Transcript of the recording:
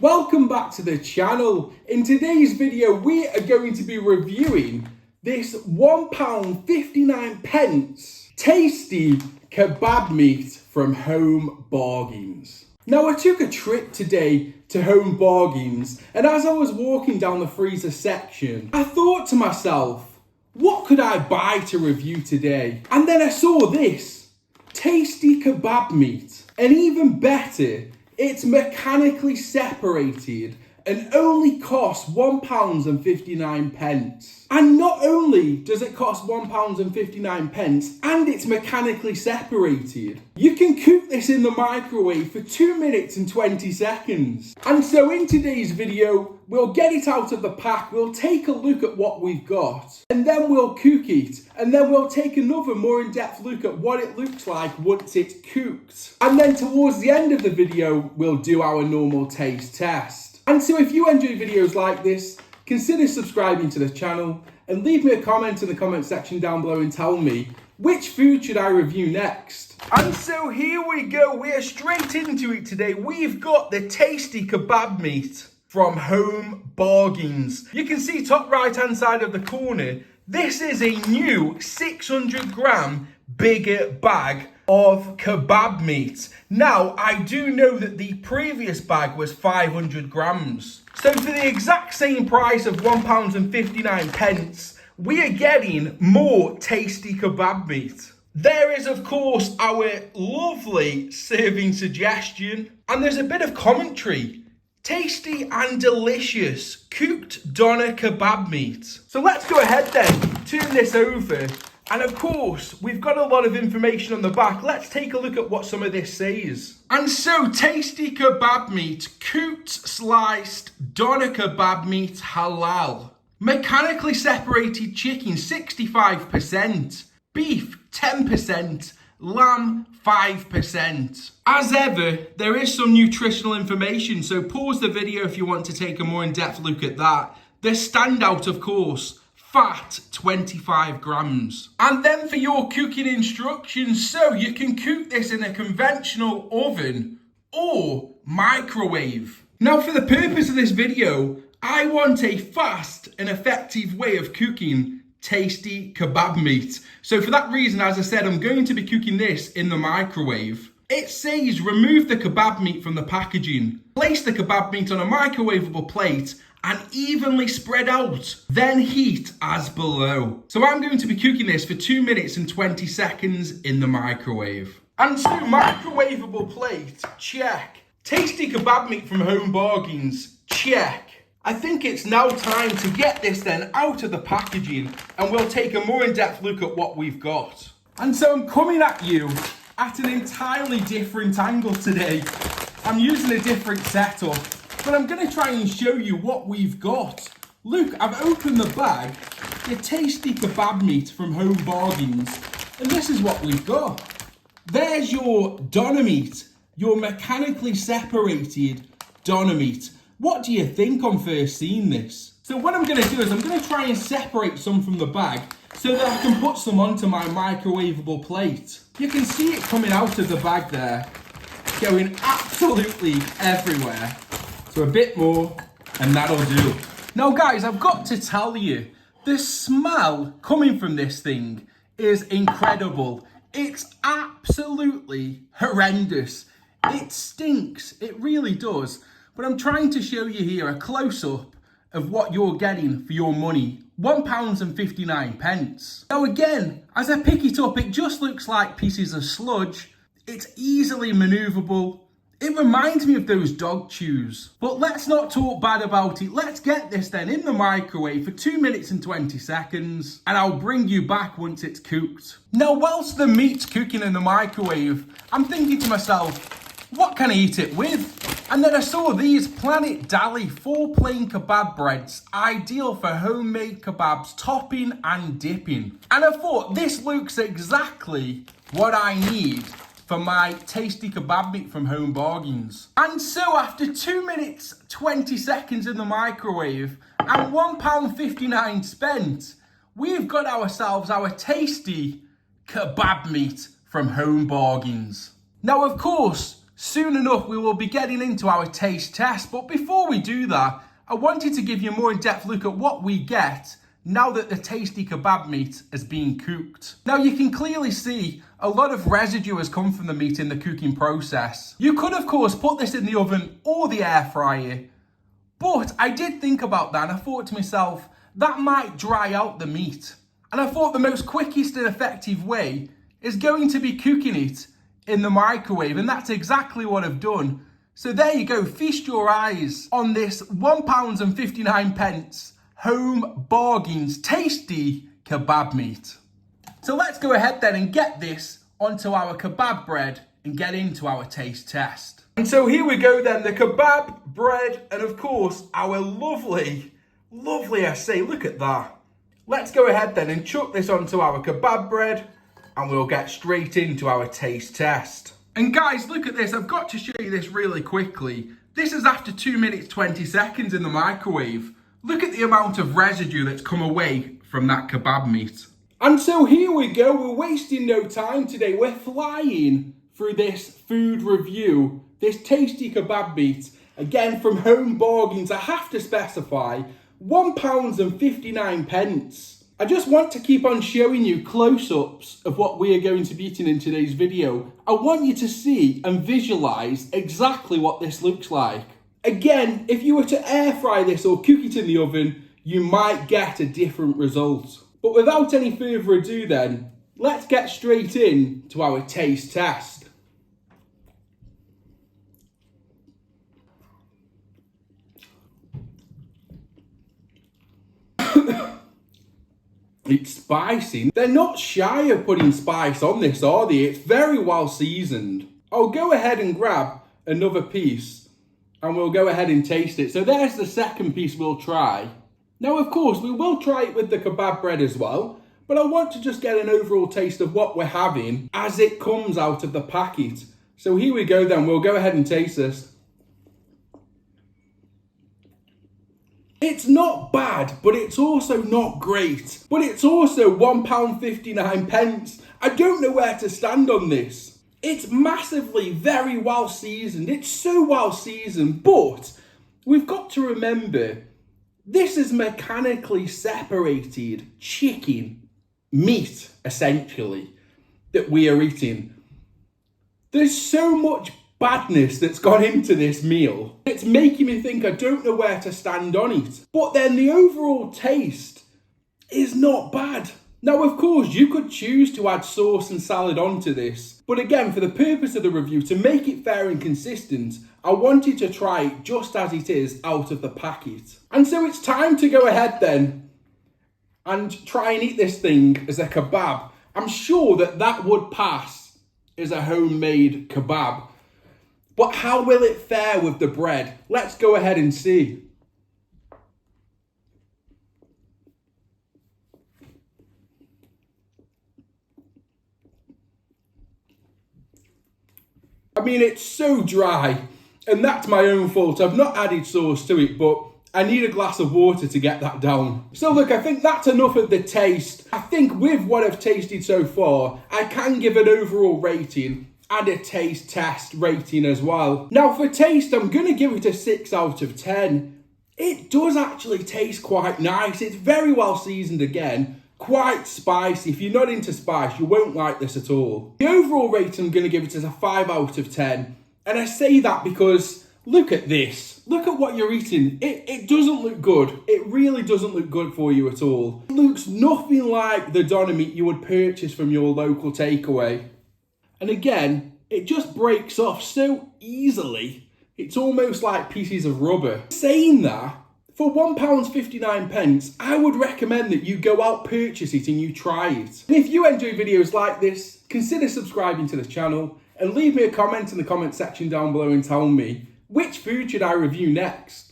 Welcome back to the channel. In today's video we are going to be reviewing this £1.59 tasty kebab meat from Home Bargains. Now I took a trip today to Home Bargains, and as I was walking down the freezer section I thought to myself, what could I buy to review today? And then I saw this tasty kebab meat, and even better, it's mechanically separated and only costs £1.59. And not only does it cost £1.59 and it's mechanically separated, you can cook this in the microwave for 2 minutes and 20 seconds. And so in today's video, we'll get it out of the pack, we'll take a look at what we've got, and then we'll cook it, and then we'll take another more in-depth look at what it looks like once it's cooked. And then towards the end of the video, we'll do our normal taste test. And so if you enjoy videos like this, consider subscribing to the channel and leave me a comment in the comment section down below and tell me which food should I review next. And so here we go, we're straight into it today. We've got the tasty kebab meat from Home Bargains. You can see top right hand side of the corner, this is a new 600 gram bigger bag of kebab meat. Now, I do know that the previous bag was 500 grams. So for the exact same price of £1.59, we are getting more tasty kebab meat. There is, of course, our lovely serving suggestion, and there's a bit of commentary. Tasty and delicious cooked doner kebab meat. So let's go ahead then, turn this over. And of course, we've got a lot of information on the back. Let's take a look at what some of this says. And so, tasty kebab meat, cooked, sliced, doner kebab meat, halal. Mechanically separated chicken, 65%. Beef, 10%. Lamb, 5%. As ever, there is some nutritional information, so pause the video if you want to take a more in-depth look at that. The standout, of course, fat, 25 grams. And then for your cooking instructions, so you can cook this in a conventional oven or microwave. Now for the purpose of this video, I want a fast and effective way of cooking tasty kebab meat. So for that reason, as I said, I'm going to be cooking this in the microwave. It says remove the kebab meat from the packaging. Place the kebab meat on a microwavable plate and evenly spread out, then heat as below. So I'm going to be cooking this for 2 minutes and 20 seconds in the microwave. And so microwavable plate, check. Tasty kebab meat from Home Bargains, check. I think it's now time to get this then out of the packaging, and we'll take a more in-depth look at what we've got. And so I'm coming at you at an entirely different angle today. I'm using a different setup, but I'm going to try and show you what we've got. Look, I've opened the bag, the tasty kebab meat from Home Bargains, and this is what we've got. There's your doner meat, your mechanically separated doner meat. What do you think on first seeing this? So what I'm going to do is I'm going to try and separate some from the bag so that I can put some onto my microwavable plate. You can see it coming out of the bag there, going absolutely everywhere. So a bit more, and that'll do. Now guys, I've got to tell you, the smell coming from this thing is incredible. It's absolutely horrendous. It stinks, it really does. But I'm trying to show you here a close-up of what you're getting for your money. £1.59. Now again, as I pick it up, it just looks like pieces of sludge. It's easily manoeuvrable. It reminds me of those dog chews. But let's not talk bad about it. Let's get this then in the microwave for 2 minutes and 20 seconds. And I'll bring you back once it's cooked. Now, whilst the meat's cooking in the microwave, I'm thinking to myself, what can I eat it with? And then I saw these Planet Dali 4 plain kebab breads, ideal for homemade kebabs, topping and dipping. And I thought, this looks exactly what I need for my tasty kebab meat from Home Bargains. And so after 2 minutes, 20 seconds in the microwave and £1.59 spent, we've got ourselves our tasty kebab meat from Home Bargains. Now, of course, Soon enough, we will be getting into our taste test, but before we do that, I wanted to give you a more in-depth look at what we get now that the tasty kebab meat has been cooked. Now you can clearly see a lot of residue has come from the meat in the cooking process. You could of course put this in the oven or the air fryer, but I did think about that and I thought to myself, that might dry out the meat. And I thought the most quickest and effective way is going to be cooking it in the microwave, and that's exactly what I've done. So there you go, feast your eyes on this £1.59 Home Bargains tasty kebab meat. So let's go ahead then and get this onto our kebab bread and get into our taste test. And so here we go then, the kebab bread and of course our lovely I say, look at that. Let's go ahead then and chuck this onto our kebab bread and we'll get straight into our taste test. And guys, look at this, I've got to show you this really quickly. This is after 2 minutes 20 seconds in the microwave. Look at the amount of residue that's come away from that kebab meat. And so here we go, we're wasting no time today. We're flying through this food review, this tasty kebab meat, again from Home Bargains. I have to specify, £1.59. I just want to keep on showing you close-ups of what we are going to be eating in today's video. I want you to see and visualise exactly what this looks like. Again, if you were to air fry this or cook it in the oven, you might get a different result. But without any further ado then, let's get straight in to our taste test. It's spicy. They're not shy of putting spice on this, are they? It's very well seasoned. I'll go ahead and grab another piece and we'll go ahead and taste it. So there's the second piece we'll try. Now, of course, we will try it with the kebab bread as well, but I want to just get an overall taste of what we're having as it comes out of the packet. So here we go then, we'll go ahead and taste this. It's not bad, but it's also not great. But it's also £1.59. I don't know where to stand on this. It's massively very well seasoned. It's so well seasoned, but we've got to remember, this is mechanically separated chicken meat, essentially, that we are eating. There's so much badness that's gone into this meal. It's making me think I don't know where to stand on it. But then the overall taste is not bad. Now, of course, you could choose to add sauce and salad onto this. But again, for the purpose of the review, to make it fair and consistent, I wanted to try it just as it is out of the packet. And so it's time to go ahead then and try and eat this thing as a kebab. I'm sure that would pass as a homemade kebab. But how will it fare with the bread? Let's go ahead and see. I mean, it's so dry, and that's my own fault. I've not added sauce to it, but I need a glass of water to get that down. So look, I think that's enough of the taste. I think with what I've tasted so far, I can give an overall rating and a taste test rating as well. Now for taste, I'm gonna give it a 6 out of 10. It does actually taste quite nice. It's very well seasoned again, quite spicy. If you're not into spice, you won't like this at all. The overall rating I'm gonna give it as a 5 out of 10. And I say that because look at this. Look at what you're eating. It doesn't look good. It really doesn't look good for you at all. It looks nothing like the doner meat you would purchase from your local takeaway. And again, it just breaks off so easily. It's almost like pieces of rubber. Saying that, for £1.59, I would recommend that you go out, purchase it and you try it. And if you enjoy videos like this, consider subscribing to the channel and leave me a comment in the comment section down below and tell me which food should I review next.